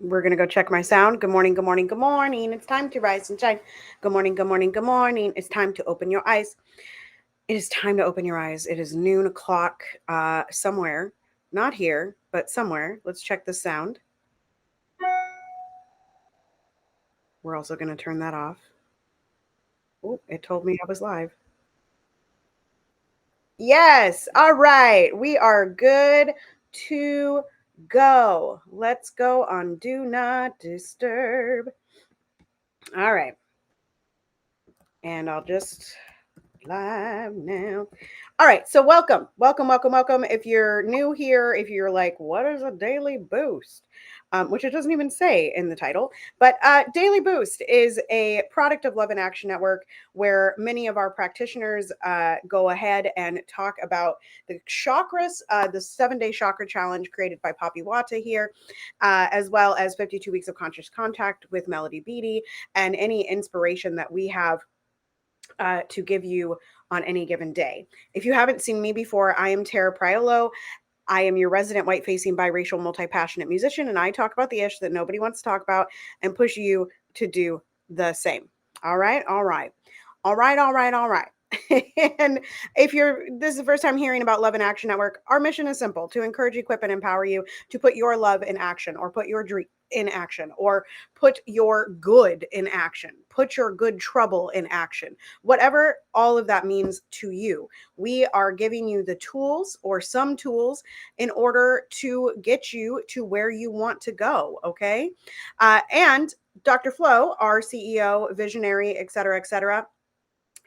We're going to go check my sound. Good morning, good morning, good morning. It's time to rise and shine. Good morning, good morning, good morning. It's time to open your eyes. It is time to open your eyes. It is noon o'clock somewhere. Not here, but somewhere. Let's check the sound. We're also going to turn that off. Oh, it told me I was live. Yes. All right. We are good to go. Let's go on Do Not Disturb. All right. And I'll just live now. All right, so welcome. If you're new here, if you're like, what is a daily boost? Which it doesn't even say in the title, but Daily Boost is a product of Love and Action Network where many of our practitioners go ahead and talk about the chakras, the 7-day chakra challenge created by Poppy Wata here, as well as 52 weeks of conscious contact with Melody Beatty and any inspiration that we have to give you on any given day. If you haven't seen me before, I am Tara Priolo. I am your resident white-facing biracial multi-passionate musician, and I talk about the ish that nobody wants to talk about and push you to do the same. All right. And if this is the first time hearing about Love and Action Network, our mission is simple: to encourage, equip, and empower you to put your love in action, or put your dream in action, or put your good in action, put your good trouble in action, whatever all of that means to you. We are giving you the tools, or some tools, in order to get you to where you want to go. Okay. And Dr. Flo, our CEO, visionary, et cetera,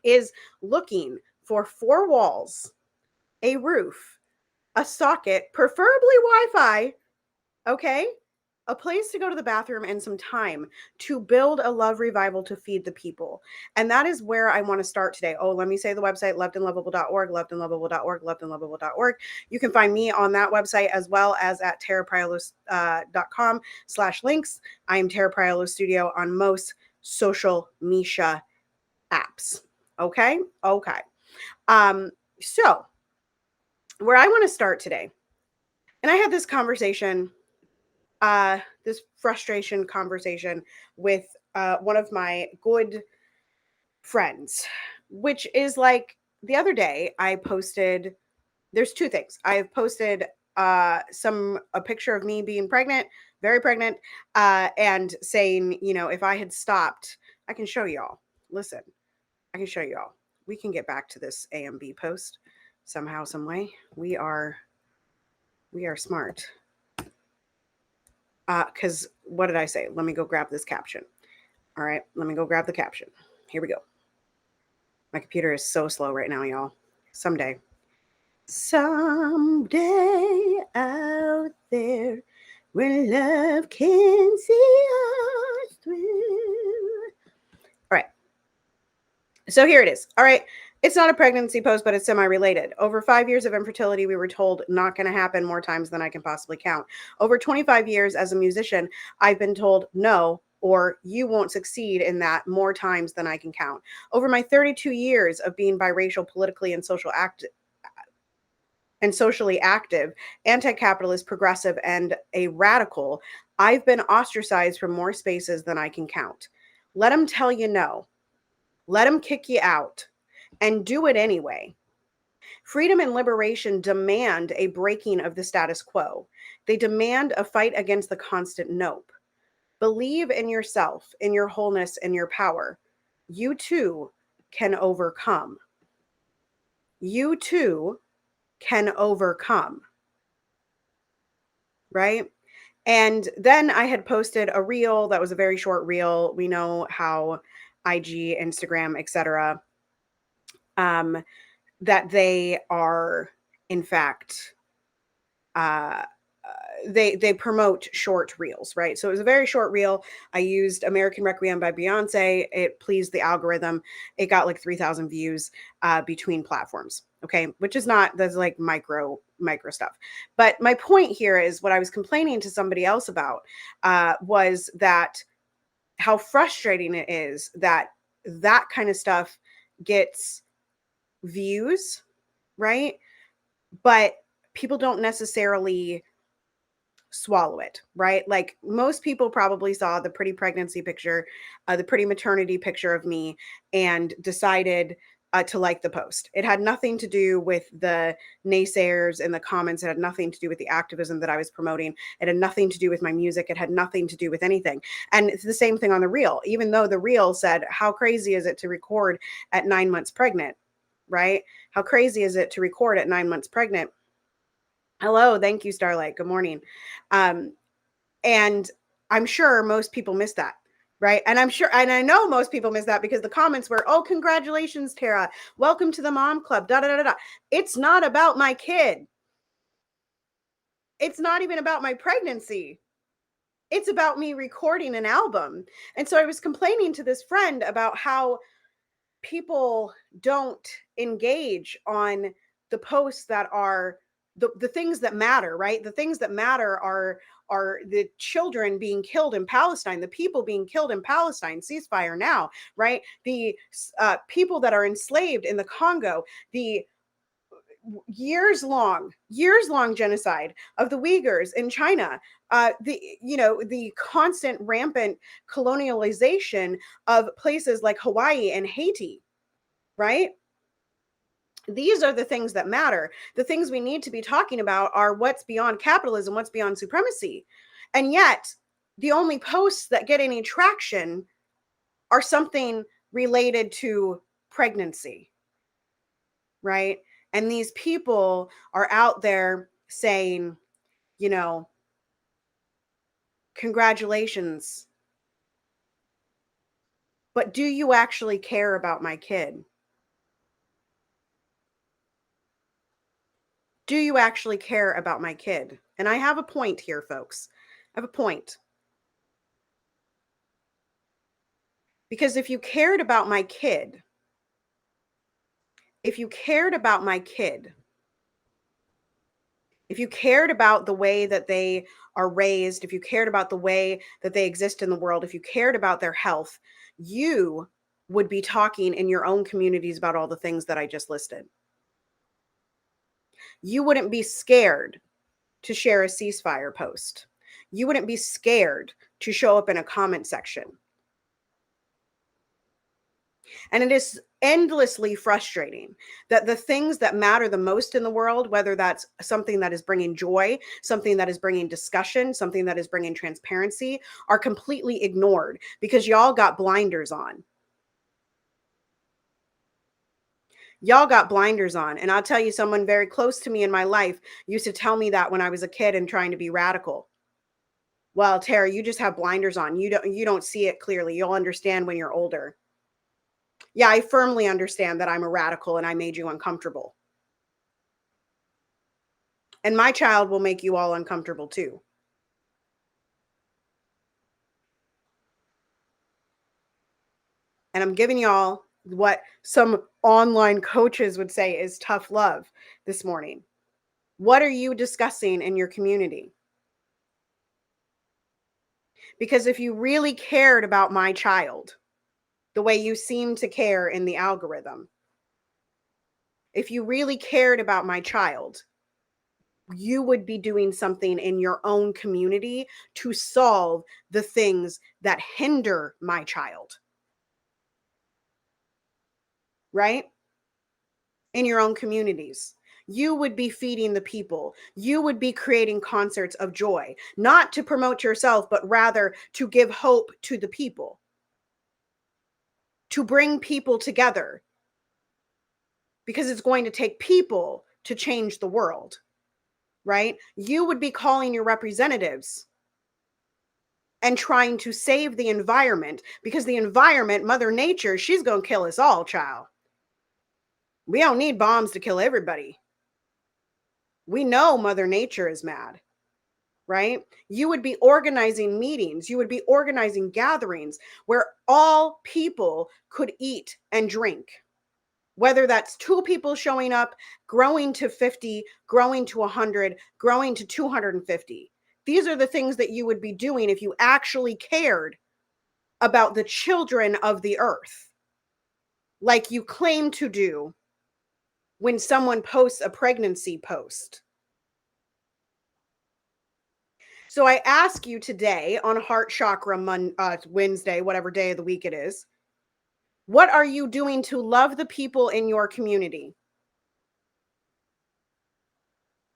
is looking for 4 walls, a roof, a socket, preferably Wi-Fi, okay? A place to go to the bathroom and some time to build a love revival to feed the people. And that is where I want to start today. Oh, let me say the website, lovedandlovable.org, lovedandlovable.org, lovedandlovable.org. You can find me on that website as well as at tarapriolo.com/links. I am Tara Priolo Studio on most social media apps. Okay. So where I want to start today, and I had this conversation, this frustration conversation with one of my good friends, which is like the other day I posted, there's 2 things. I've posted a picture of me being pregnant, very pregnant, and saying, if I had stopped, I can show y'all. Listen, I can show y'all. We can get back to this AMB post somehow, some way. We are smart. Because what did I say? Let me go grab this caption. All right, let me go grab the caption. Here we go. My computer is so slow right now, y'all. Someday out there when love can see us through. All right. So here it is. All right. It's not a pregnancy post, but it's semi-related. Over 5 years of infertility, we were told not going to happen more times than I can possibly count. Over 25 years as a musician, I've been told no, or you won't succeed in that more times than I can count. Over my 32 years of being biracial, politically and socially active, anti-capitalist, progressive, and a radical, I've been ostracized from more spaces than I can count. Let them tell you no. Let them kick you out. And do it anyway. Freedom and liberation demand a breaking of the status quo. They demand a fight against the constant nope. Believe in yourself, in your wholeness, and your power. You too can overcome. You too can overcome. Right? And then I had posted a reel that was a very short reel. We know how IG, Instagram, etc. That they are, in fact, they promote short reels, right? So it was a very short reel. I used American Requiem by Beyonce. It pleased the algorithm. It got like 3,000 views between platforms. Okay, which is not, that's like micro stuff. But my point here is what I was complaining to somebody else about was that how frustrating it is that that kind of stuff gets views, right? But people don't necessarily swallow it, right? Like most people probably saw the pretty pregnancy picture, the pretty maternity picture of me, and decided to like the post. It had nothing to do with the naysayers in the comments. It had nothing to do with the activism that I was promoting. It had nothing to do with my music. It had nothing to do with anything. And it's the same thing on the reel, even though the reel said, how crazy is it to record at 9 months pregnant, right? How crazy is it to record at 9 months pregnant? Hello, thank you, Starlight. Good morning. Um, and I'm sure most people miss that, right? And I'm sure, and I know most people miss that because the comments were, oh, congratulations, Tara. Welcome to the mom club. Da da da da. It's not about my kid. It's not even about my pregnancy. It's about me recording an album. And so I was complaining to this friend about how people don't engage on the posts that are the things that matter, right? The things that matter are the children being killed in Palestine, the people being killed in Palestine, ceasefire now, right? The people that are enslaved in the Congo, the years long genocide of the Uyghurs in China, the constant rampant colonialization of places like Hawaii and Haiti, right? These are the things that matter. The things we need to be talking about are what's beyond capitalism, what's beyond supremacy. And yet, the only posts that get any traction are something related to pregnancy, right? And these people are out there saying, you know, congratulations. But do you actually care about my kid? Do you actually care about my kid? And I have a point here, folks. I have a point. Because if you cared about my kid, if you cared about my kid, if you cared about the way that they are raised, if you cared about the way that they exist in the world, if you cared about their health, you would be talking in your own communities about all the things that I just listed. You wouldn't be scared to share a ceasefire post. You wouldn't be scared to show up in a comment section. And it is endlessly frustrating that the things that matter the most in the world, whether that's something that is bringing joy, something that is bringing discussion, something that is bringing transparency, are completely ignored because y'all got blinders on. Y'all got blinders on. And I'll tell you, someone very close to me in my life used to tell me that when I was a kid and trying to be radical. Well, Tara, you just have blinders on. You don't see it clearly. You'll understand when you're older. Yeah, I firmly understand that I'm a radical and I made you uncomfortable. And my child will make you all uncomfortable too. And I'm giving y'all what some online coaches would say is tough love this morning. What are you discussing in your community? Because if you really cared about my child, the way you seem to care in the algorithm, if you really cared about my child, you would be doing something in your own community to solve the things that hinder my child, right? In your own communities. You would be feeding the people. You would be creating concerts of joy, not to promote yourself, but rather to give hope to the people, to bring people together, because it's going to take people to change the world, right? You would be calling your representatives and trying to save the environment because the environment, Mother Nature, she's going to kill us all, child. We don't need bombs to kill everybody. We know Mother Nature is mad, right? You would be organizing meetings, you would be organizing gatherings where all people could eat and drink. Whether that's two people showing up, growing to 50, growing to 100, growing to 250. These are the things that you would be doing if you actually cared about the children of the earth, like you claim to do when someone posts a pregnancy post. So I ask you today on Heart Chakra Wednesday, whatever day of the week it is, what are you doing to love the people in your community?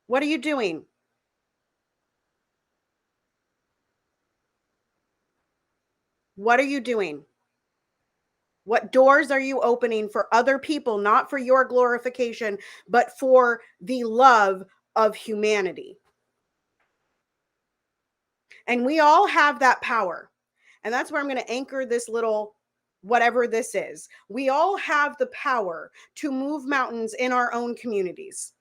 What are you doing? What are you doing? What doors are you opening for other people, not for your glorification, but for the love of humanity? And we all have that power. And that's where I'm going to anchor this little whatever this is. We all have the power to move mountains in our own communities.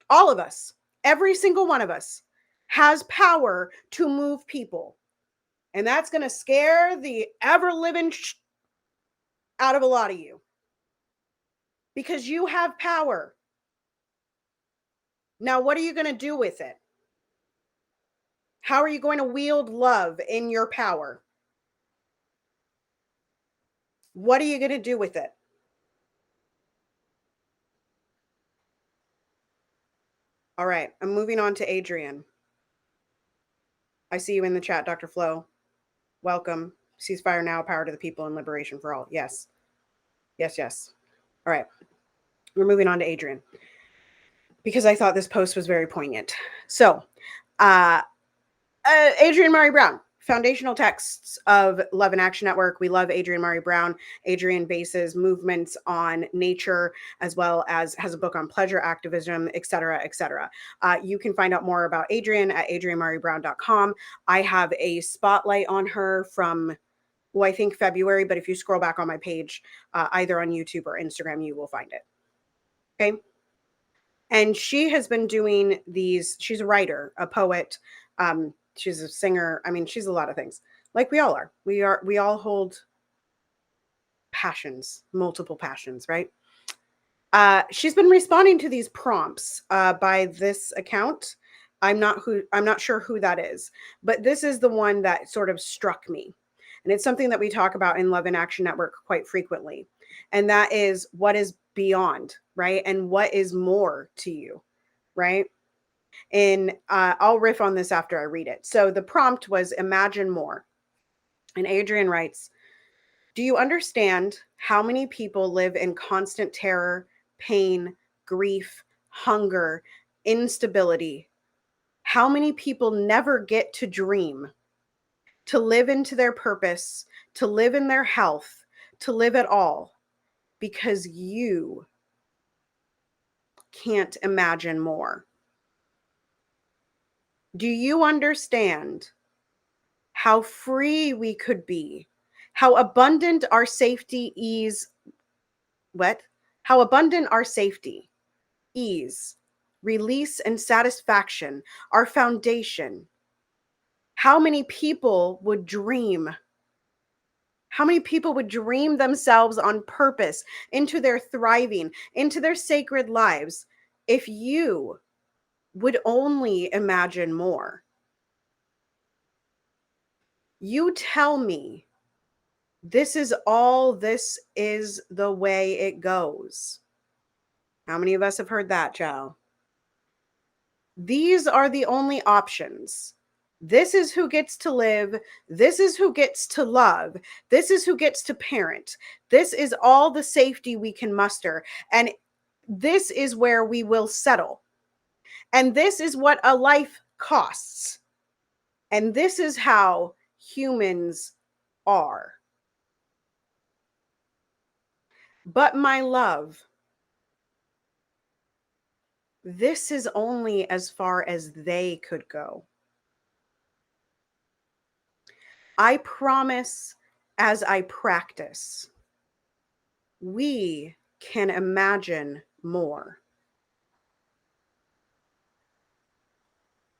All of us, every single one of us has power to move people. And that's going to scare the ever living out of a lot of you because you have power. Now, what are you going to do with it? How are you going to wield love in your power? What are you going to do with it? All right, I'm moving on to Adrian. I see you in the chat, Dr. Flo. Welcome. Ceasefire now, power to the people, and liberation for all. Yes. Yes, yes. All right. We're moving on to Adrian because I thought this post was very poignant. So, uh, Adrian Murray Brown, foundational texts of Love and Action Network. We love Adrian Murray Brown. Adrian bases movements on nature as well as has a book on pleasure activism, et cetera, et cetera. You can find out more about Adrian at adrianmurraybrown.com. I have a spotlight on her from, well, I think February, but if you scroll back on my page, either on YouTube or Instagram, you will find it. Okay. And she has been doing these, she's a writer, a poet, she's a singer. I mean, she's a lot of things. Like we all are. We all hold passions, multiple passions, right? She's been responding to these prompts by this account. I'm not sure who that is, but this is the one that sort of struck me. And it's something that we talk about in Love and Action Network quite frequently. And that is what is beyond, right? And what is more to you, right? And I'll riff on this after I read it. So the prompt was imagine more. And Adrian writes, do you understand how many people live in constant terror, pain, grief, hunger, instability? How many people never get to dream, to live into their purpose, to live in their health, to live at all, because you can't imagine more? Do you understand how free we could be, how abundant our safety, ease, what? How abundant our safety, ease, release, and satisfaction, our foundation? How many people would dream? How many people would dream themselves on purpose into their thriving, into their sacred lives, if you would only imagine more? You tell me this is the way it goes. How many of us have heard that, Joe? These are the only options. This is who gets to live. This is who gets to love. This is who gets to parent. This is all the safety we can muster. And this is where we will settle. And this is what a life costs. And this is how humans are. But my love, this is only as far as they could go. I promise, as I practice, we can imagine more.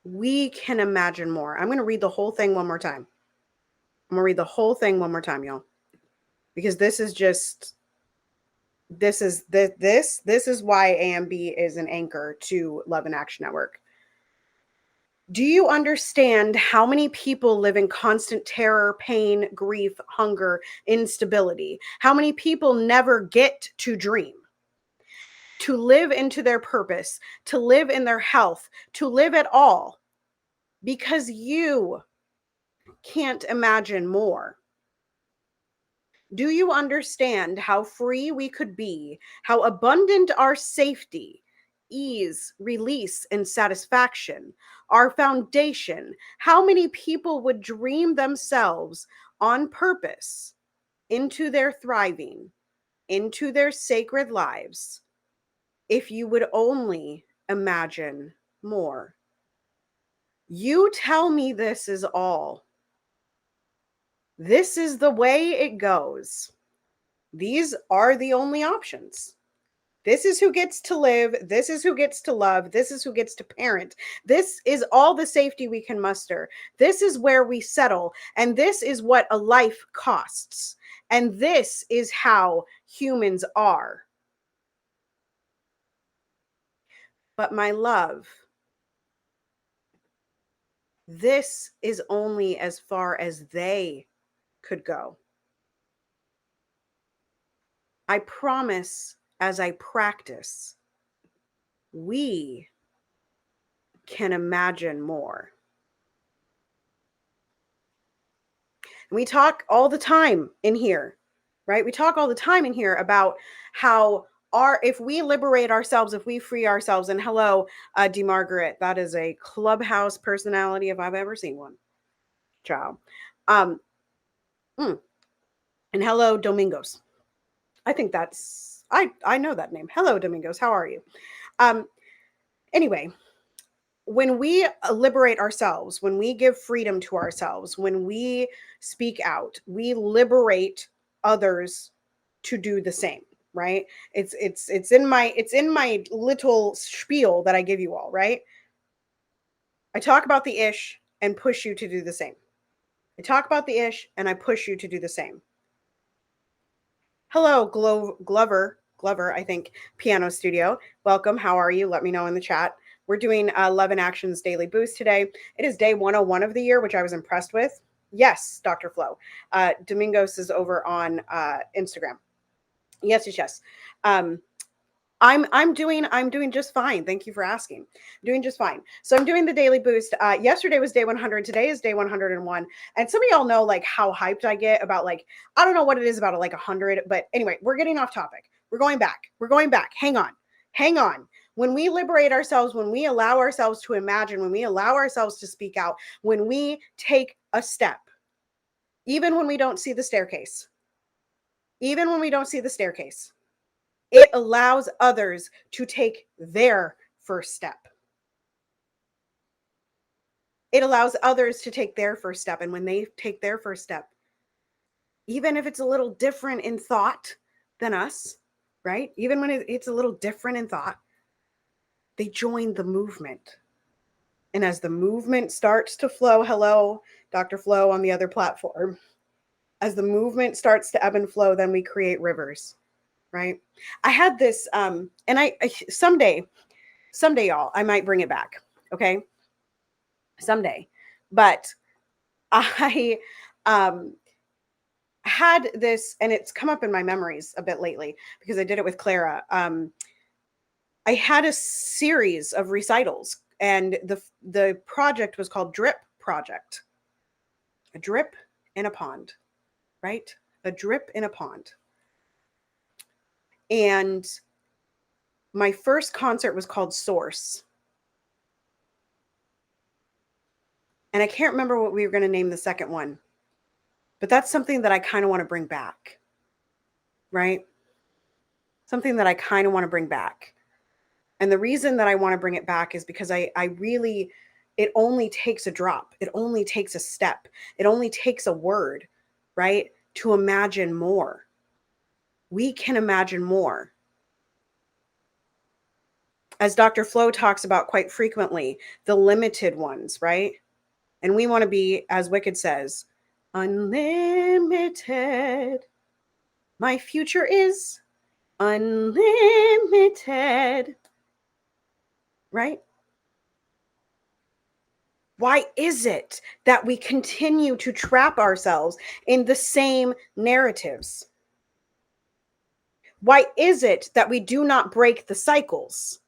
We can imagine more. I'm going to read the whole thing one more time. I'm going to read the whole thing one more time, y'all, because this is just, this is why AMB is an anchor to Love and Action Network. Do you understand how many people live in constant terror, pain, grief, hunger, instability? How many people never get to dream, to live into their purpose, to live in their health, to live at all, because you can't imagine more. Do you understand how free we could be, how abundant our safety, ease, release, and satisfaction, our foundation, how many people would dream themselves on purpose into their thriving, into their sacred lives, if you would only imagine more? You tell me this is all. This is the way it goes. These are the only options. This is who gets to live. This is who gets to love. This is who gets to parent. This is all the safety we can muster. This is where we settle. And this is what a life costs. And this is how humans are. But my love, this is only as far as they could go. I promise as I practice, we can imagine more. And we talk all the time in here, right? We talk all the time in here about how if we liberate ourselves, if we free ourselves, and hello, D. Margaret, that is a Clubhouse personality if I've ever seen one. Ciao. Um, and hello, Domingos. I think I know that name. Hello, Domingos. How are you? Anyway, when we liberate ourselves, when we give freedom to ourselves, when we speak out, we liberate others to do the same, right? It's in my little spiel that I give you all, right? I talk about the ish and push you to do the same. I talk about the ish and I push you to do the same. Hello, Glover, I think, Piano Studio. Welcome. How are you? Let me know in the chat. We're doing 11 Actions Daily Boost today. It is day 101 of the year, which I was impressed with. Yes, Dr. Flo. Domingos is over on Instagram. Yes. I'm doing just fine. Thank you for asking. I'm doing just fine. So I'm doing the daily boost. Yesterday was day 100. Today is day 101. And some of y'all know like how hyped I get about like, I don't know what it is about like 100, but anyway, we're getting off topic. We're going back. Hang on. When we liberate ourselves, when we allow ourselves to imagine, when we allow ourselves to speak out, when we take a step, even when we don't see the staircase, it allows others to take their first step. And when they take their first step, even if it's a little different in thought than us, right? Even when it's a little different in thought, they join the movement. And as the movement starts to flow, hello, Dr. Flo on the other platform, as the movement starts to ebb and flow, then we create rivers, right? I had this, and I someday, y'all, I might bring it back, okay? Someday. But I had this, and it's come up in my memories a bit lately because I did it with Clara. I had a series of recitals, and the project was called Drip Project. A drip in a pond, right? A drip in a pond. And my first concert was called Source. And I can't remember what we were going to name the second one. But that's something that I kind of want to bring back, right? Something that I kind of want to bring back. And the reason that I want to bring it back is because I really, it only takes a drop. It only takes a step. It only takes a word, right? To imagine more. We can imagine more. As Dr. Flo talks about quite frequently, the limited ones, right? And we want to be, as Wicked says, unlimited. My future is unlimited, right? Why is it that we continue to trap ourselves in the same narratives? Why is it that we do not break the cycles?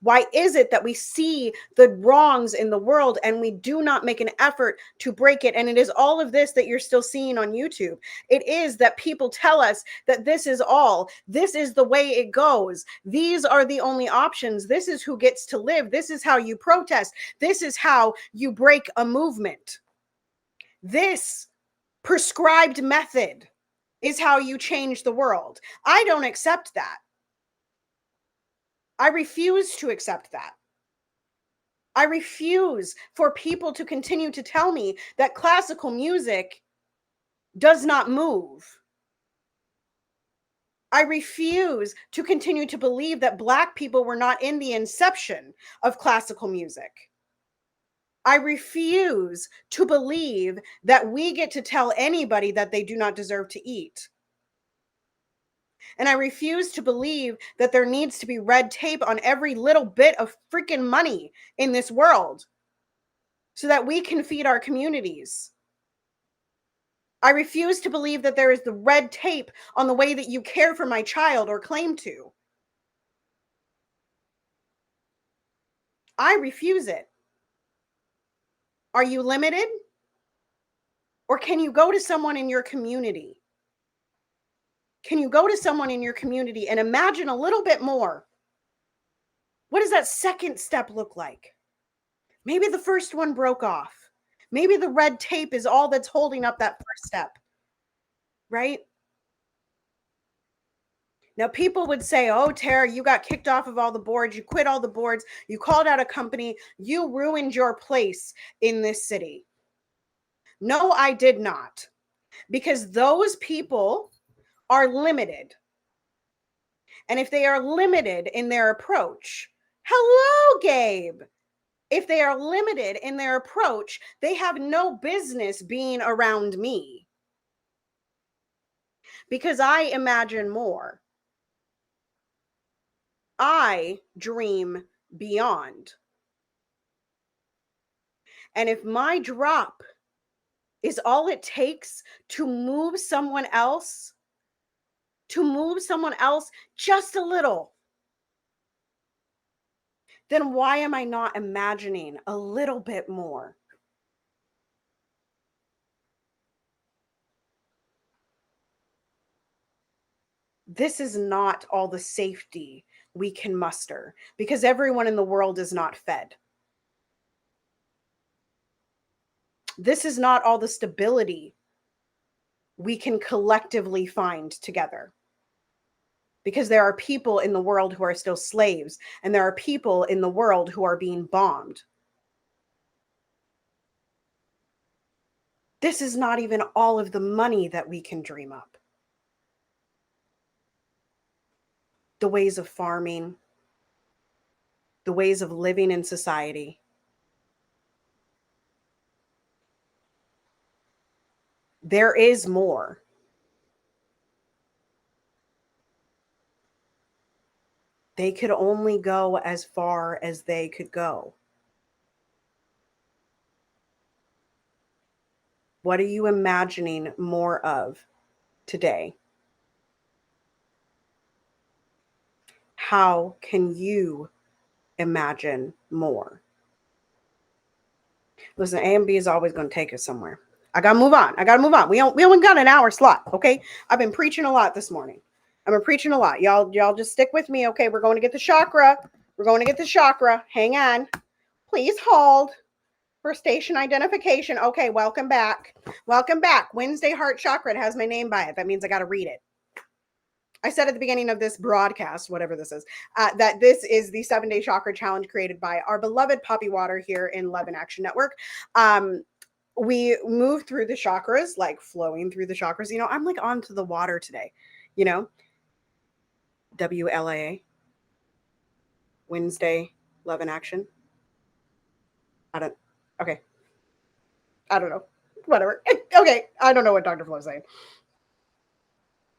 Why is it that we see the wrongs in the world and we do not make an effort to break it? And it is all of this that you're still seeing on YouTube. It is that people tell us that this is all, this is the way it goes. These are the only options. This is who gets to live. This is how you protest. This is how you break a movement. This prescribed method is how you change the world. I don't accept that. I refuse to accept that. I refuse for people to continue to tell me that classical music does not move. I refuse to continue to believe that Black people were not in the inception of classical music. I refuse to believe that we get to tell anybody that they do not deserve to eat. And I refuse to believe that there needs to be red tape on every little bit of freaking money in this world so that we can feed our communities. I refuse to believe that there is the red tape on the way that you care for my child or claim to. I refuse it. Are you limited? Or can you go to someone in your community? Can you go to someone in your community and imagine a little bit more? What does that second step look like? Maybe the first one broke off. Maybe the red tape is all that's holding up that first step, right? Now, people would say, oh, Tara, you got kicked off of all the boards. You quit all the boards. You called out a company. You ruined your place in this city. No, I did not. Because those people are limited. And if they are limited in their approach, hello, Gabe. If they are limited in their approach, they have no business being around me. Because I imagine more. I dream beyond. And if my drop is all it takes to move someone else just a little, then why am I not imagining a little bit more? This is not all the safety we can muster because everyone in the world is not fed. This is not all the stability we can collectively find together. Because there are people in the world who are still slaves, and there are people in the world who are being bombed. This is not even all of the money that we can dream up. The ways of farming, the ways of living in society. There is more. They could only go as far as they could go. What are you imagining more of today? How can you imagine more? Listen, A and B is always going to take us somewhere. I got to move on. We only got an hour slot, okay? I've been preaching a lot this morning. I've been preaching a lot. Y'all just stick with me, okay? We're going to get the chakra. Hang on. Please hold for station identification. Okay, welcome back. Wednesday Heart Chakra. It has my name by it. That means I got to read it. I said at the beginning of this broadcast, whatever this is, that this is the 7-day chakra challenge created by our beloved Poppy Water here in Love in Action Network. We move through the chakras, like flowing through the chakras. You know, I'm like onto the water today, you know, WLAA, Wednesday, Love in Action. Okay. I don't know. Whatever. Okay. I don't know what Dr. Flo is saying.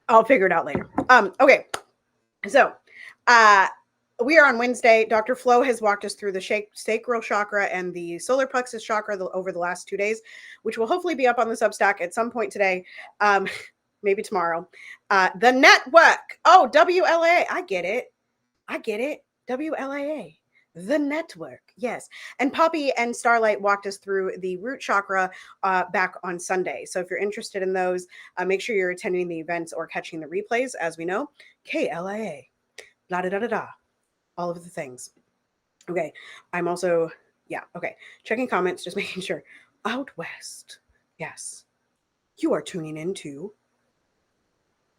I'll figure it out later. Okay. So, we are on Wednesday. Dr. Flo has walked us through the sacral chakra and the solar plexus chakra over the last 2 days, which will hopefully be up on the Substack at some point today, maybe tomorrow. The network. Oh, WLA. I get it. WLAA. The network, yes. And Poppy and Starlight walked us through the root chakra back on Sunday. So if you're interested in those, make sure you're attending the events or catching the replays. As we know, KLIA, blah da da da da, all of the things. Okay, I'm also, yeah, okay, checking comments, just making sure. Out west, yes, you are tuning into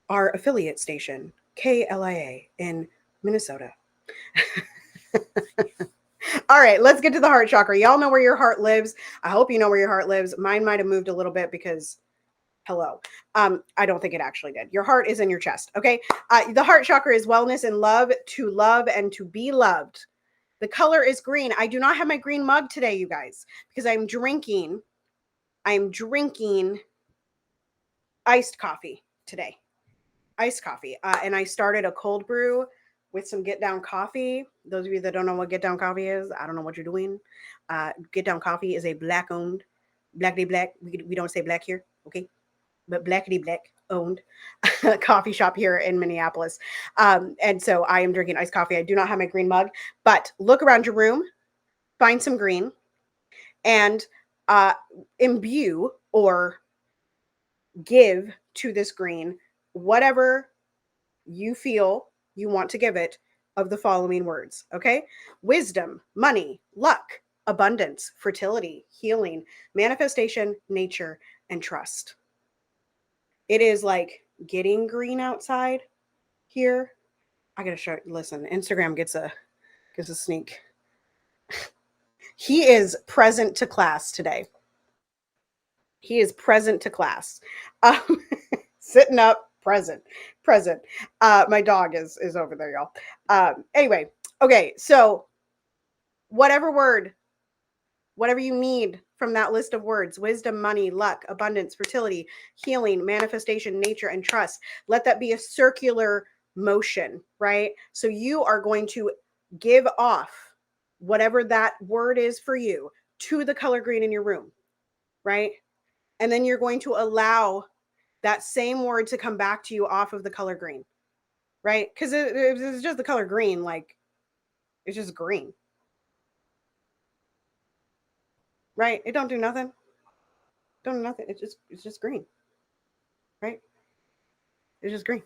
our affiliate station, KLIA in Minnesota. All right, let's get to the heart chakra. Y'all know where your heart lives. I hope you know where your heart lives. Mine might have moved a little bit because, hello. I don't think it actually did. Your heart is in your chest, okay? The heart chakra is wellness and love and to be loved. The color is green. I do not have my green mug today, you guys, because I'm drinking iced coffee today. Iced coffee. And I started a cold brew with some Get Down coffee. Those of you that don't know what Get Down coffee is, I don't know what you're doing. Get Down coffee is a black owned, blackity black. We don't say black here, okay? But blackity black owned coffee shop here in Minneapolis. And so I am drinking iced coffee. I do not have my green mug, but look around your room, find some green, and imbue or give to this green whatever you feel you want to give it of the following words, okay? Wisdom, money, luck, abundance, fertility, healing, manifestation, nature, and trust. It is like getting green outside here. I gotta show. Listen, Instagram gets a sneak. He is present to class today. He is present to class. Um, sitting up, present. My dog is over there, y'all. Anyway, okay, so whatever word, whatever you need from that list of words, wisdom, money, luck, abundance, fertility, healing, manifestation, nature, and trust, let that be a circular motion, right? So you are going to give off whatever that word is for you to the color green in your room, right? And then you're going to allow that same word to come back to you off of the color green, right? Because it's just the color green, like it's just green, right? It don't do nothing. Don't do nothing. It's just green, right? It's just green.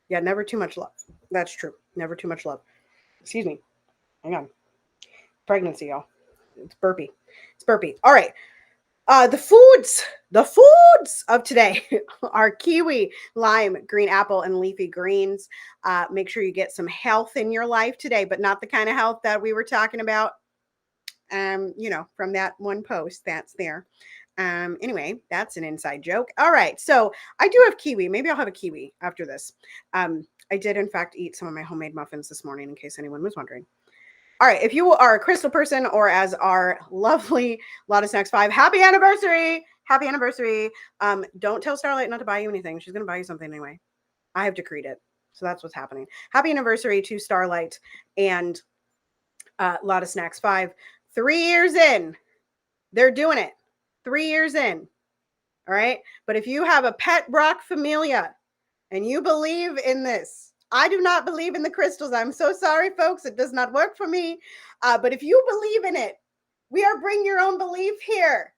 Yeah, never too much love. That's true. Never too much love. Excuse me. Hang on. Pregnancy, y'all. It's burpy. It's burpy. All right. The foods of today are kiwi, lime, green apple, and leafy greens. Make sure you get some health in your life today, but not the kind of health that we were talking about, from that one post that's there. Anyway, that's an inside joke. All right. So I do have kiwi. Maybe I'll have a kiwi after this. I did, in fact, eat some of my homemade muffins this morning, in case anyone was wondering. All right, if you are a crystal person or as our lovely Lot of Snacks 5, happy anniversary. Happy anniversary. Don't tell Starlight not to buy you anything. She's going to buy you something anyway. I have decreed it. So that's what's happening. Happy anniversary to Starlight and Lot of Snacks 5. 3 years in. They're doing it. 3 years in. All right? But if you have a pet Brock familia and you believe in this, I do not believe in the crystals. I'm so sorry, folks. It does not work for me. But if you believe in it, we are bring your own belief here.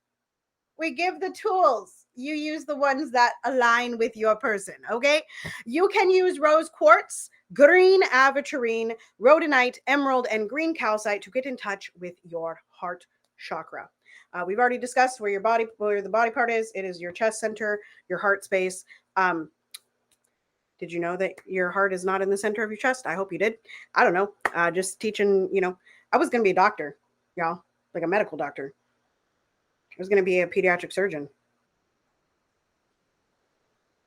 We give the tools. You use the ones that align with your person, okay? You can use rose quartz, green aventurine, rhodonite, emerald, and green calcite to get in touch with your heart chakra. We've already discussed where the body part is. It is your chest center, your heart space. Did you know that your heart is not in the center of your chest? I hope you did. I don't know. Just teaching, I was going to be a doctor, y'all, like a medical doctor. I was going to be a pediatric surgeon.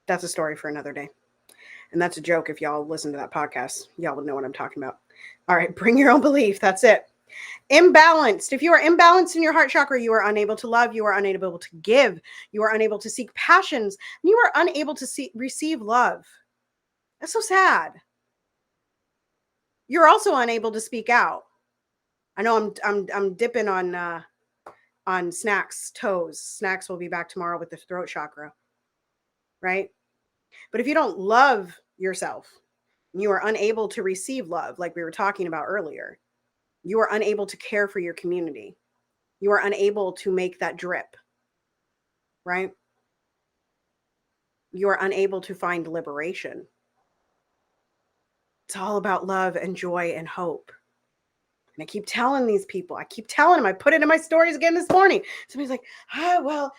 That's a story for another day. And that's a joke. If y'all listen to that podcast, y'all would know what I'm talking about. All right. Bring your own belief. That's it. Imbalanced. If you are imbalanced in your heart chakra, you are unable to love. You are unable to give. You are unable to seek passions. And you are unable to receive love. That's so sad. You're also unable to speak out. I know I'm dipping on Snacks' toes. Snacks will be back tomorrow with the throat chakra, right? But if you don't love yourself, you are unable to receive love, like we were talking about earlier. You are unable to care for your community. You are unable to make that drip, right? You are unable to find liberation. It's all about love and joy and hope. And I keep telling these people, I keep telling them, I put it in my stories again this morning. Somebody's like, well,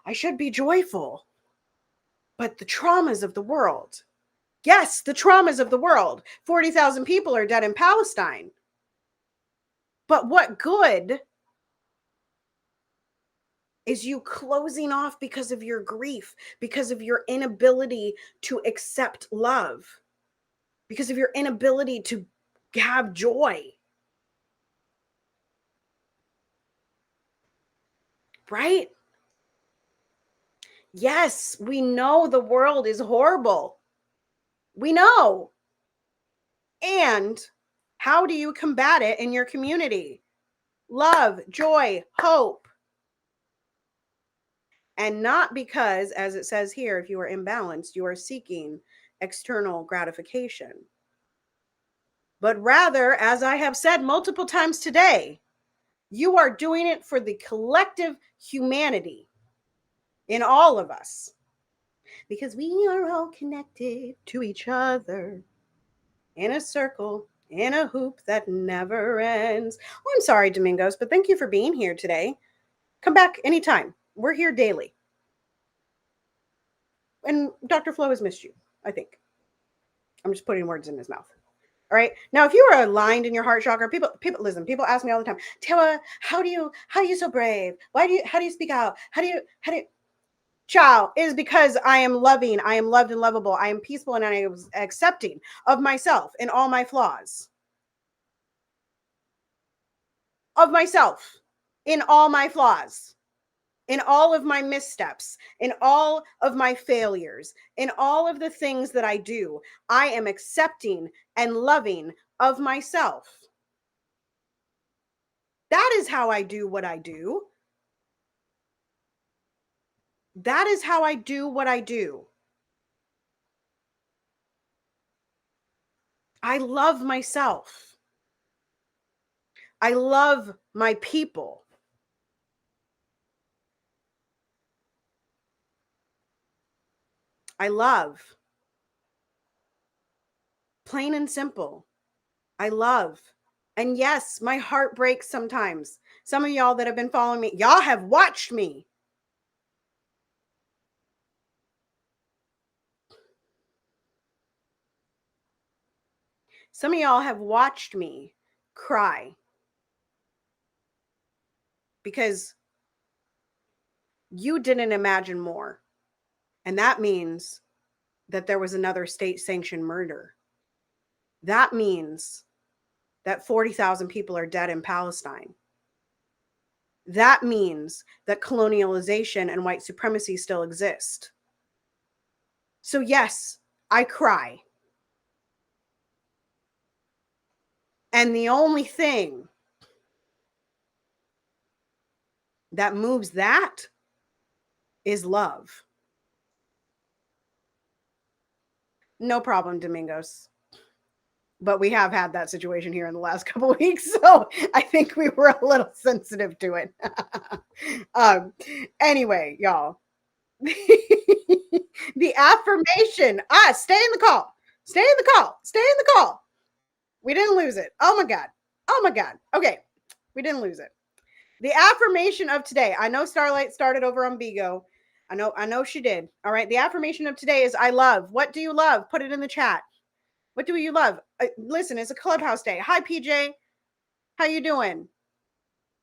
I should be joyful. But the traumas of the world, yes, the traumas of the world. 40,000 people are dead in Palestine. But what good is you closing off because of your grief, because of your inability to accept love, because of your inability to have joy, right? Yes, we know the world is horrible. We know. And how do you combat it in your community? Love, joy, hope. And not because, as it says here, if you are imbalanced, you are seeking external gratification. But rather, as I have said multiple times today, you are doing it for the collective humanity in all of us. Because we are all connected to each other in a circle, in a hoop that never ends. Oh, I'm sorry, Domingos, but thank you for being here today. Come back anytime. We're here daily. And Dr. Flo has missed you, I think. I'm just putting words in his mouth. All right. Now, if you are aligned in your heart chakra, people listen, people ask me all the time, Taylor, how are you so brave? How do you speak out? How do you child, it is because I am loving, I am loved and lovable, I am peaceful, and I am accepting of myself and all my flaws. Of myself in all my flaws, in all of my missteps, in all of my failures, in all of the things that I do. I am accepting and loving of myself. That is how I do what I do. That is how I do what I do. I love myself. I love my people. I love. Plain and simple. I love. And yes, my heart breaks sometimes. Some of y'all that have been following me, y'all have watched me. Some of y'all have watched me cry because you didn't imagine more. And that means that there was another state sanctioned murder. That means that 40,000 people are dead in Palestine. That means that colonialization and white supremacy still exist. So, yes, I cry. And the only thing that moves that is love. No problem, Domingos. But we have had that situation here in the last couple of weeks, so I think we were a little sensitive to it. Anyway, y'all, the affirmation, stay in the call, stay in the call, stay in the call. We didn't lose it. Oh my God. Oh my God. Okay. We didn't lose it. The affirmation of today. I know Starlight started over on Bigo. I know she did. All right. The affirmation of today is I love. What do you love? Put it in the chat. What do you love? Listen, it's a clubhouse day. Hi, PJ. How you doing?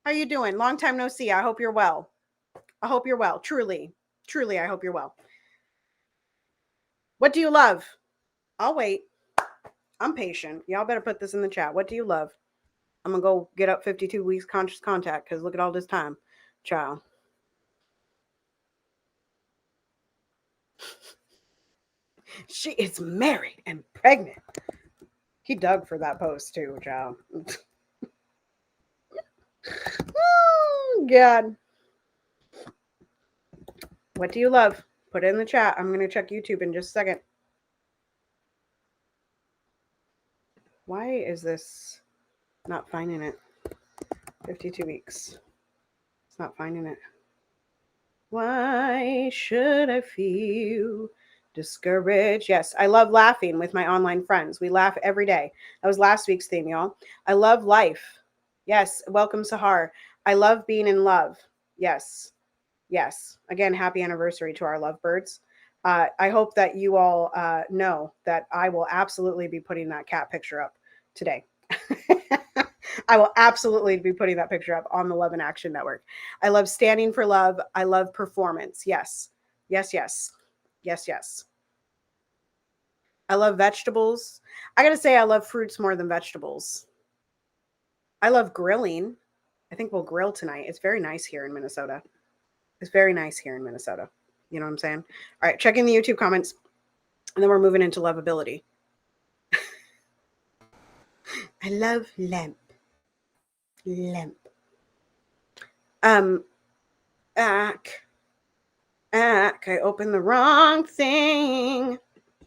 How you doing? Long time no see. I hope you're well. I hope you're well. Truly, truly, I hope you're well. What do you love? I'll wait. I'm patient. Y'all better put this in the chat. What do you love? I'm going to go get up 52 weeks conscious contact because look at all this time. Child. She is married and pregnant. He dug for that post too, child. Oh, God. What do you love? Put it in the chat. I'm going to check YouTube in just a second. Why is this? Not finding it. 52 weeks. It's not finding it. Why should I feel discouraged? Yes, I love laughing with my online friends. We laugh every day. That was last week's theme, y'all. I love life. Yes, welcome, Sahar. I love being in love. Yes, yes. Again, happy anniversary to our lovebirds. I hope that you all know that I will absolutely be putting that cat picture up today. I will absolutely be putting that picture up on the Love in Action Network. I love standing for love. I love performance. Yes. Yes, yes. Yes, yes. I love vegetables. I got to say, I love fruits more than vegetables. I love grilling. I think we'll grill tonight. It's very nice here in Minnesota. It's very nice here in Minnesota. You know what I'm saying? All right, checking the YouTube comments, and then we're moving into lovability. I love lamp. Lamp. Um, ack. Ack. I opened the wrong thing.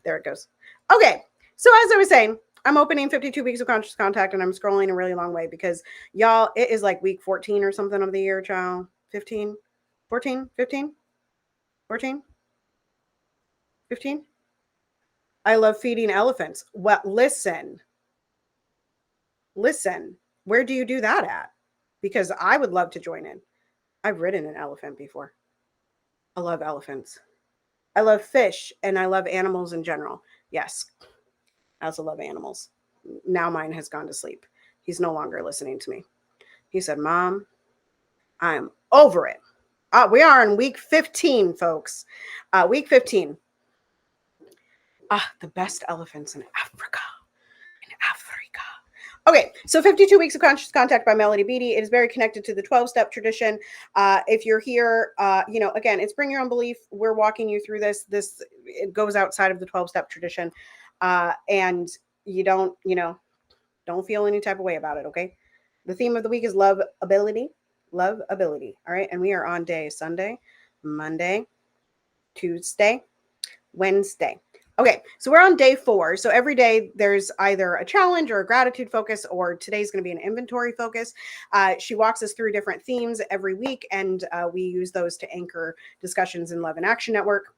There it goes. Okay, so as I was saying, I'm opening 52 weeks of conscious contact, and I'm scrolling a really long way because y'all, it is like week 14 or something of the year, child. 15, 14, 15, 14, 15. I love feeding elephants. Well, listen, where do you do that at? Because I would love to join in. I've ridden an elephant before. I love elephants. I love fish, and I love animals in general. Yes, I also love animals. Now mine has gone to sleep. He's no longer listening to me. He said, Mom, I'm over it. We are in week 15, folks. Week 15. The best elephants in Africa. Okay, so 52 Weeks of Conscious Contact by Melody Beattie. It is very connected to the 12-step tradition. If you're here, again, it's bring your own belief. We're walking you through this. It goes outside of the 12-step tradition. And you don't feel any type of way about it, okay? The theme of the week is love ability. Love ability. All right, and we are on day Sunday, Monday, Tuesday, Wednesday. Okay, so we're on day 4. So every day there's either a challenge or a gratitude focus, or today's going to be an inventory focus. She walks us through different themes every week, and we use those to anchor discussions in Love in Action Network.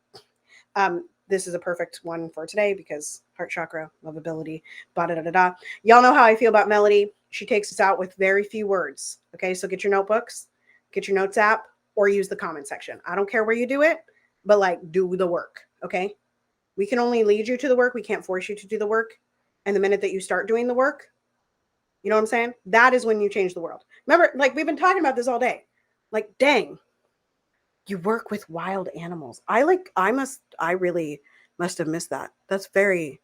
This is a perfect one for today because heart chakra, lovability, da. Y'all know how I feel about Melody. She takes us out with very few words. Okay, so get your notebooks, get your notes app, or use the comment section. I don't care where you do it, but like do the work. Okay. We can only lead you to the work. We can't force you to do the work. And the minute that you start doing the work, you know what I'm saying? That is when you change the world. Remember, like we've been talking about this all day. Like, dang, you work with wild animals. I really must have missed that. That's very,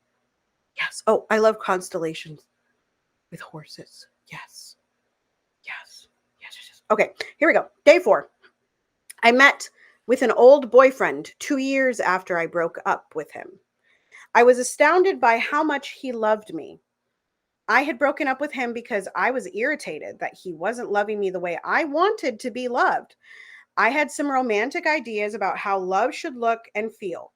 yes. Oh, I love constellations with horses. Yes. Yes. Yes. Yes. Okay, here we go. Day 4. I met with an old boyfriend 2 years after I broke up with him. I was astounded by how much he loved me. I had broken up with him because I was irritated that he wasn't loving me the way I wanted to be loved. I had some romantic ideas about how love should look and feel.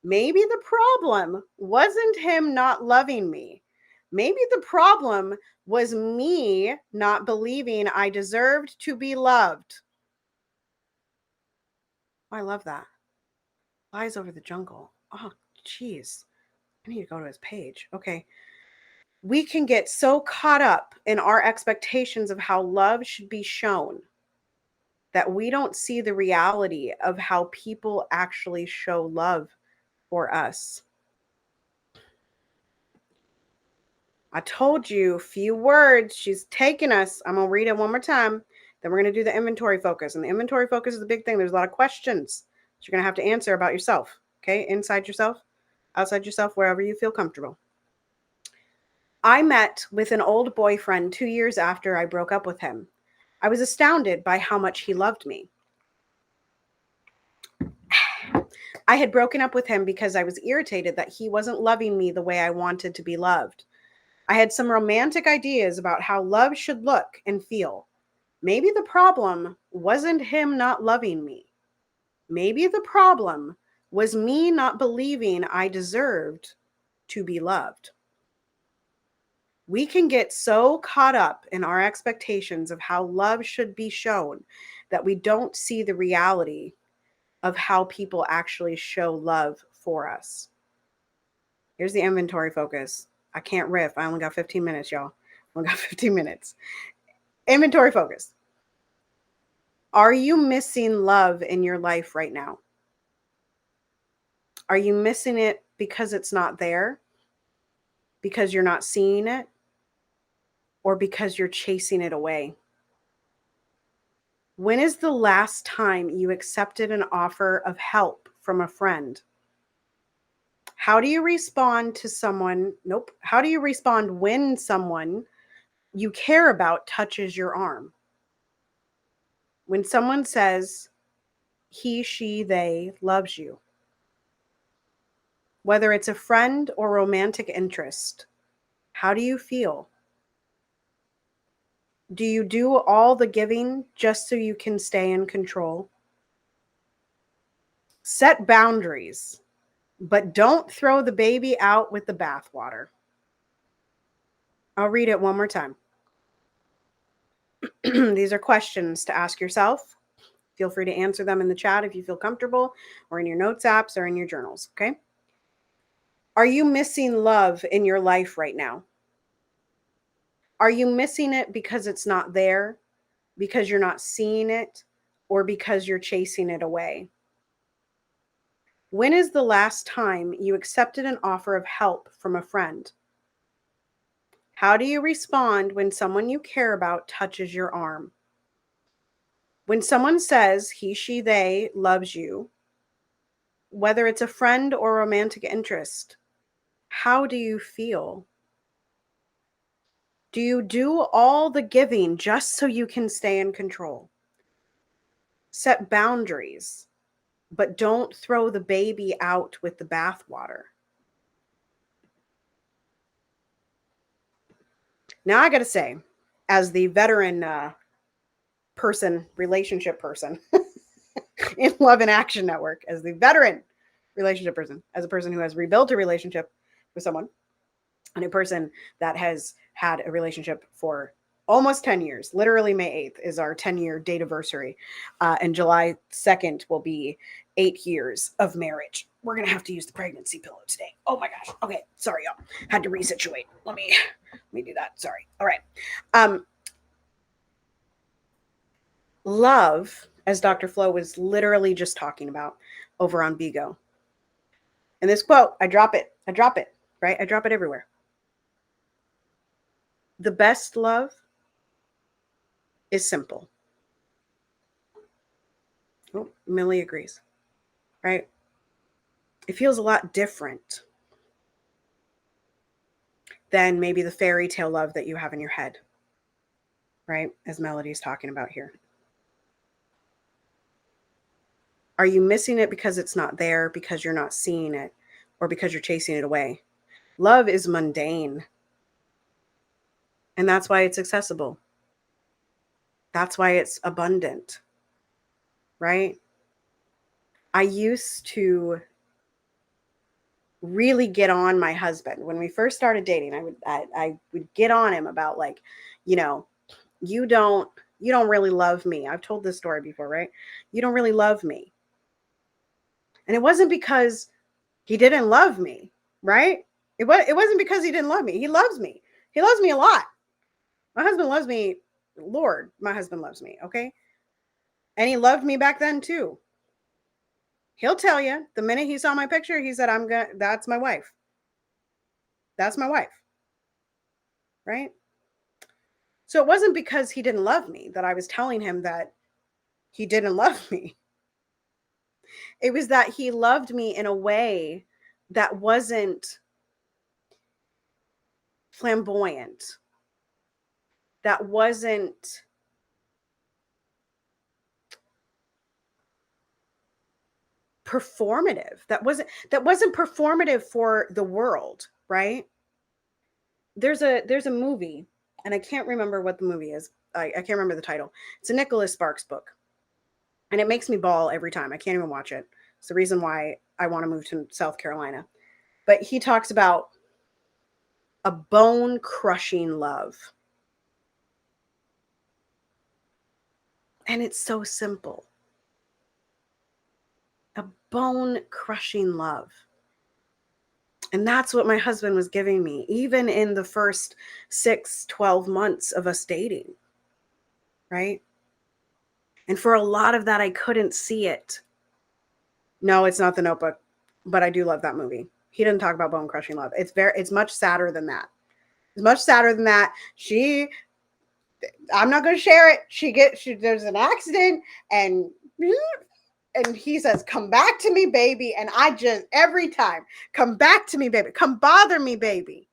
Maybe the problem wasn't him not loving me. Maybe the problem was me not believing I deserved to be loved. Oh, I love that. Lies over the jungle. Oh, jeez. I need to go to his page. Okay. We can get so caught up in our expectations of how love should be shown that we don't see the reality of how people actually show love for us. I told you, few words. She's taking us. I'm going to read it one more time. Then we're going to do the inventory focus. And the inventory focus is the big thing. There's a lot of questions that you're going to have to answer about yourself. Okay? Inside yourself, outside yourself, wherever you feel comfortable. I met with an old boyfriend 2 years after I broke up with him. I was astounded by how much he loved me. I had broken up with him because I was irritated that he wasn't loving me the way I wanted to be loved. I had some romantic ideas about how love should look and feel. Maybe the problem wasn't him not loving me. Maybe the problem was me not believing I deserved to be loved. We can get so caught up in our expectations of how love should be shown that we don't see the reality of how people actually show love for us. Here's the inventory focus. I can't riff. I only got 15 minutes, y'all. I only got 15 minutes. Inventory focus. Are you missing love in your life right now? Are you missing it because it's not there? Because you're not seeing it? Or because you're chasing it away? When is the last time you accepted an offer of help from a friend? How do you respond to someone? Nope. How do you respond when someone you care about touches your arm? When someone says he, she, they loves you, whether it's a friend or romantic interest, how do you feel? Do you do all the giving just so you can stay in control? Set boundaries, but don't throw the baby out with the bathwater. I'll read it one more time. These are questions to ask yourself. Feel free to answer them in the chat if you feel comfortable, or in your notes apps or in your journals, okay? Are you missing love in your life right now? Are you missing it because it's not there, because you're not seeing it, or because you're chasing it away? When is the last time you accepted an offer of help from a friend? How do you respond when someone you care about touches your arm? When someone says he, she, they loves you, whether it's a friend or romantic interest, how do you feel? Do you do all the giving just so you can stay in control? Set boundaries, but don't throw the baby out with the bathwater. Now, I got to say, as the veteran relationship person in Love and Action Network, as the veteran relationship person, as a person who has rebuilt a relationship with someone, and a person that has had a relationship for almost 10 years. Literally, May 8th is our 10-year date anniversary. And July 2nd will be 8 years of marriage. We're going to have to use the pregnancy pillow today. Oh my gosh. Okay. Sorry, y'all. Had to resituate. Let me do that. Sorry. All right. Love, as Dr. Flo was literally just talking about over on Bigo. And this quote, I drop it, right? I drop it everywhere. The best love is simple. Oh, Millie agrees, right? It feels a lot different than maybe the fairy tale love that you have in your head, right? As Melody's talking about here. Are you missing it because it's not there, because you're not seeing it, or because you're chasing it away? Love is mundane. And that's why it's accessible. That's why it's abundant, right? I used to really get on my husband when we first started dating. I would get on him about, like, you know, you don't really love me. I've told this story before, right? You don't really love me. And it wasn't because he didn't love me, right? It wasn't because he didn't love me. He loves me. He loves me a lot. My husband loves me. Lord, my husband loves me, okay? And he loved me back then too. He'll tell you, the minute he saw my picture, he said, that's my wife. That's my wife. Right? So it wasn't because he didn't love me that I was telling him that he didn't love me. It was that he loved me in a way that wasn't flamboyant, that wasn't performative, that wasn't performative for the world, right? There's a movie, and I can't remember what the movie is. I can't remember the title. It's a Nicholas Sparks book, and it makes me bawl every time. I can't even watch it. It's the reason why I want to move to South Carolina. But he talks about a bone crushing love. And it's so simple. A bone crushing love. And that's what my husband was giving me, even in the first 6, 12 months of us dating, right? And for a lot of that, I couldn't see it. No, it's not The Notebook, but I do love that movie. He didn't talk about bone crushing love. It's much sadder than that. It's much sadder than that. I'm not going to share it. There's an accident and he says, "Come back to me, baby." And I just, every time, "Come back to me, baby. Come bother me, baby.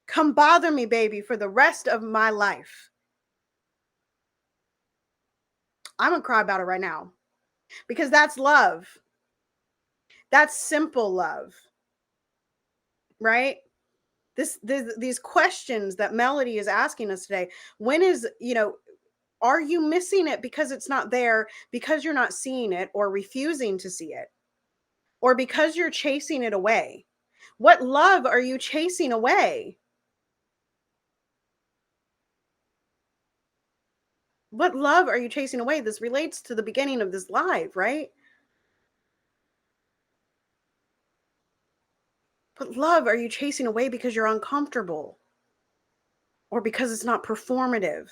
Come bother me, baby, for the rest of my life." I'm going to cry about it right now because that's love. That's simple love, right? These questions that Melody is asking us today. When is, are you missing it because it's not there, because you're not seeing it or refusing to see it, or because you're chasing it away? What love are you chasing away? What love are you chasing away? This relates to the beginning of this live, right? What love are you chasing away because you're uncomfortable or because it's not performative?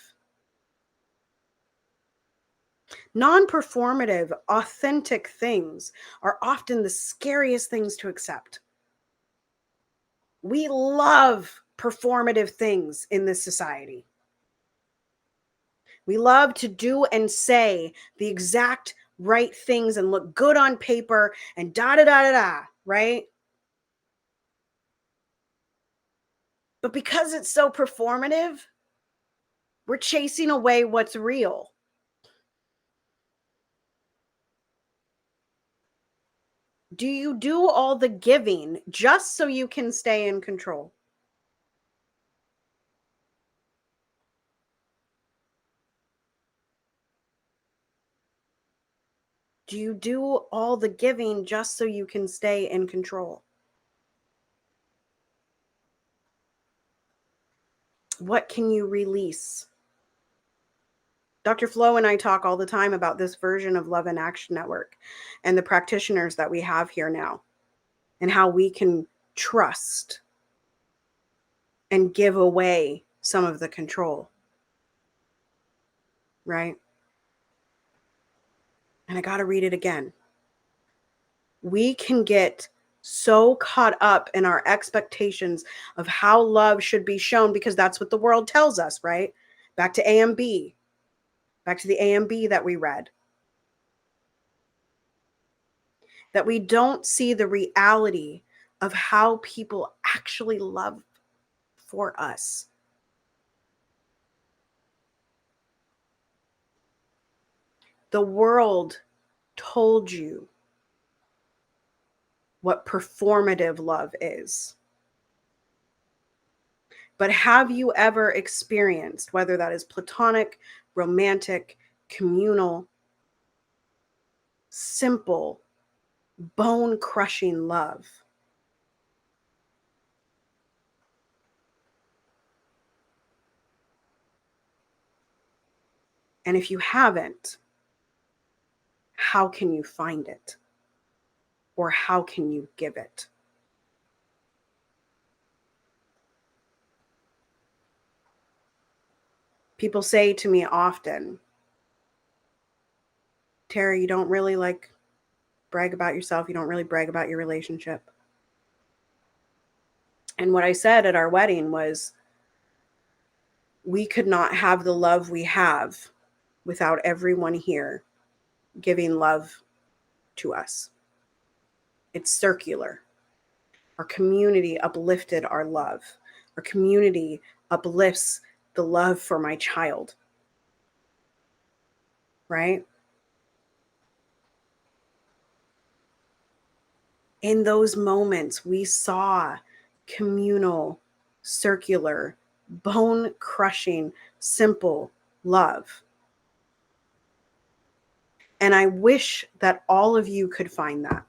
Non performative, authentic things are often the scariest things to accept. We love performative things in this society. We love to do and say the exact right things and look good on paper and da da da da da, right? But because it's so performative, we're chasing away what's real. Do you do all the giving just so you can stay in control? Do you do all the giving just so you can stay in control? What can you release? Dr. Flo and I talk all the time about this version of Love in Action Network and the practitioners that we have here now, and how we can trust and give away some of the control, right? And I got to read it again. We can get so caught up in our expectations of how love should be shown because that's what the world tells us, right? Back to AMB, back to the AMB that we read, that we don't see the reality of how people actually love for us. The world told you what performative love is. But have you ever experienced, whether that is platonic, romantic, communal, simple, bone crushing love? And if you haven't, how can you find it? Or how can you give it? People say to me often, "Terry, you don't really brag about yourself. You don't really brag about your relationship." And what I said at our wedding was, we could not have the love we have without everyone here giving love to us. It's circular. Our community uplifted our love. Our community uplifts the love for my child, right? In those moments, we saw communal, circular, bone crushing, simple love. And I wish that all of you could find that,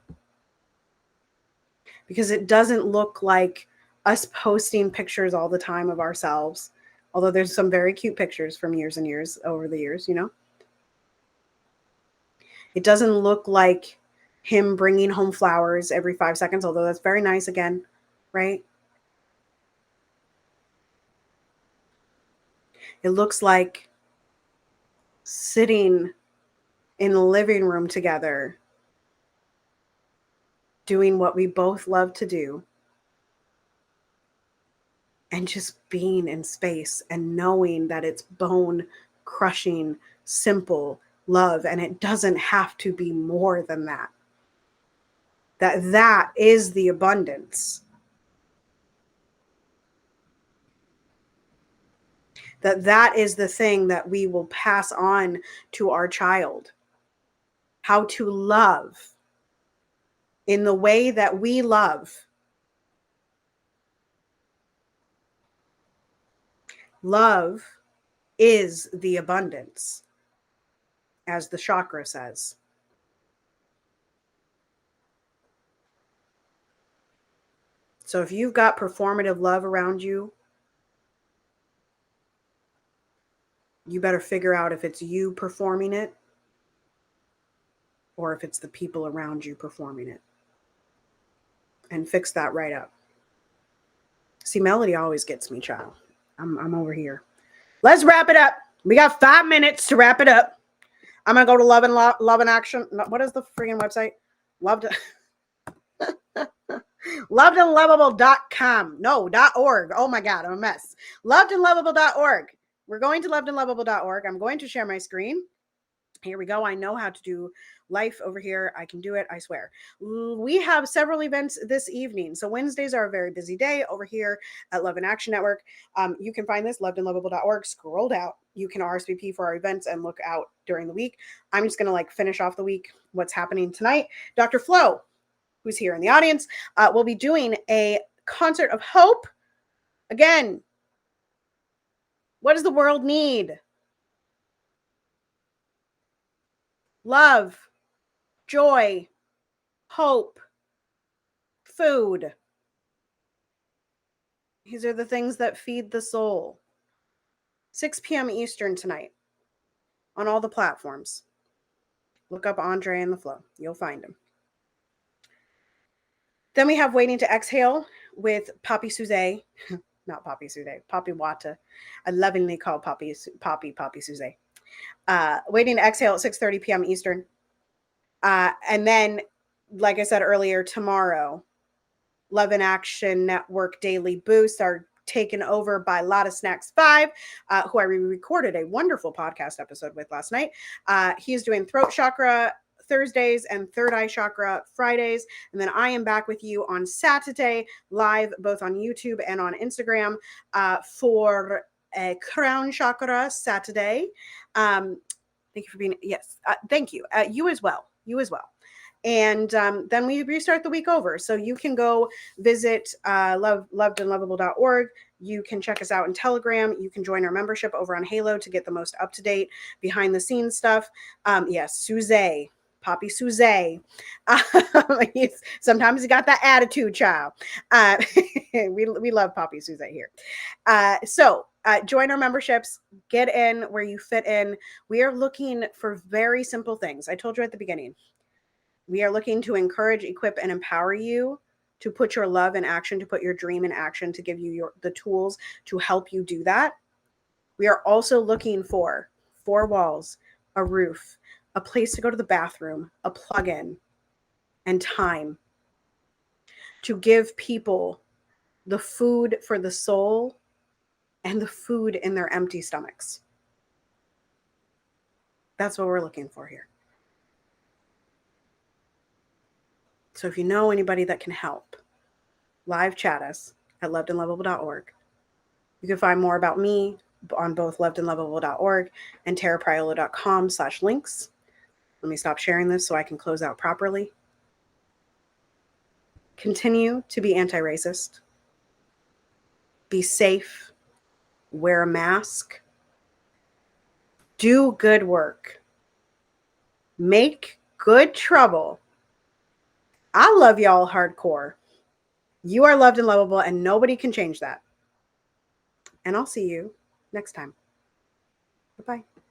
because it doesn't look like us posting pictures all the time of ourselves, although there's some very cute pictures from years and years over the years, you know. It doesn't look like him bringing home flowers every 5 seconds, although that's very nice again, right? It looks like sitting in the living room together, doing what we both love to do, and just being in space and knowing that it's bone crushing, simple love. And it doesn't have to be more than that. That is the abundance. That is the thing that we will pass on to our child. How to love in the way that we love. Love is the abundance, as the chakra says. So if you've got performative love around you, you better figure out if it's you performing it or if it's the people around you performing it, and fix that right up. See, Melody always gets me, child. I'm over here. Let's wrap it up. We got 5 minutes to wrap it up. I'm gonna go to Love and Action. What is the freaking website? Lovedandlovable.com. No, .org. Oh my God, I'm a mess. Lovedandlovable.org. We're going to lovedandlovable.org. I'm going to share my screen. Here we go. I know how to do life over here. I can do it. I swear. We have several events this evening. So Wednesdays are a very busy day over here at Love and Action Network. You can find this lovedandlovable.org. Scroll down. You can RSVP for our events and look out during the week. I'm just going to finish off the week. What's happening tonight? Dr. Flo, who's here in the audience, will be doing a concert of hope. Again, what does the world need? Love, joy, hope, food. These are the things that feed the soul. 6 p.m. Eastern tonight on all the platforms. Look up Andre and the Flow. You'll find him. Then we have Waiting to Exhale with Poppy Suze. Not Poppy Suze, Poppy Wata. I lovingly call Poppy Suze. Waiting to Exhale at 6:30 p.m. Eastern. And then, like I said earlier, tomorrow, Love and Action Network Daily Boosts are taken over by Lotta Snacks 5, who I recorded a wonderful podcast episode with last night. He's doing throat chakra Thursdays and third eye chakra Fridays. And then I am back with you on Saturday, live both on YouTube and on Instagram for a crown chakra Saturday. Thank you for being, yes, thank you. You as well. And then we restart the week over. So you can go visit lovedandlovable.org. You can check us out in Telegram. You can join our membership over on Halo to get the most up-to-date behind-the-scenes stuff. Yes, Suze, Poppy Suze. Sometimes he got that attitude, child. We love Poppy Suze here. So join our memberships. Get in where you fit in. We are looking for very simple things. I told you at the beginning. We are looking to encourage, equip, and empower you to put your love in action, to put your dream in action, to give you the tools to help you do that. We are also looking for 4 walls, a roof, a place to go to the bathroom, a plug-in, and time to give people the food for the soul and the food in their empty stomachs. That's what we're looking for here. So if you know anybody that can help, live chat us at lovedandlovable.org. You can find more about me on both lovedandlovable.org and tarapriolo.com/links. Let me stop sharing this so I can close out properly. Continue to be anti-racist. Be safe. Wear a mask. Do good work. Make good trouble. I love y'all hardcore. You are loved and lovable, and nobody can change that. And I'll see you next time. Bye bye.